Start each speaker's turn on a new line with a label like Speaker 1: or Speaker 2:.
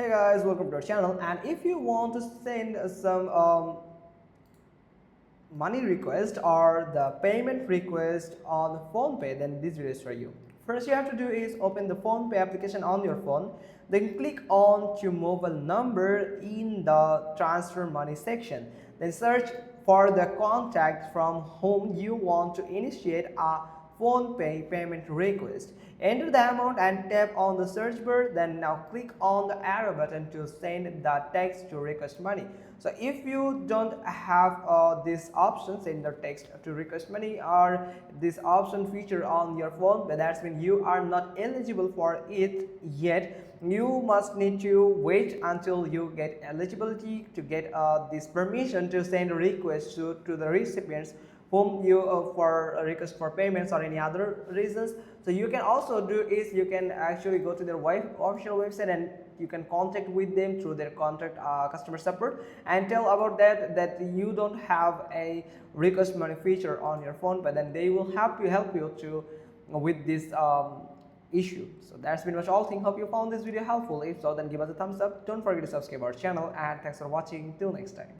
Speaker 1: Hey guys, welcome to our channel. And if you want to send some money request or the payment request on PhonePe, then this video is for you. First you have to do is open the PhonePe application on your phone, then click on your mobile number in the transfer money section, then search for the contact from whom you want to initiate a PhonePe payment request. Enter the amount and tap on the search bar, then now click on the arrow button to send the text to request money. So if you don't have this option, send the text to request money, or this option feature on your phone, but that's when you are not eligible for it yet. You must need to wait until you get eligibility to get this permission to send a request to the recipients whom you for a request for payments or any other reasons. So you can also do is you can actually go to their official website and you can contact with them through their contact customer support and tell about that you don't have a request money feature on your phone, but then they will help you to with this issue. So that's pretty much all thing. Hope you found this video helpful. If so, then give us a thumbs up. Don't forget to subscribe our channel, and thanks for watching. Till next time.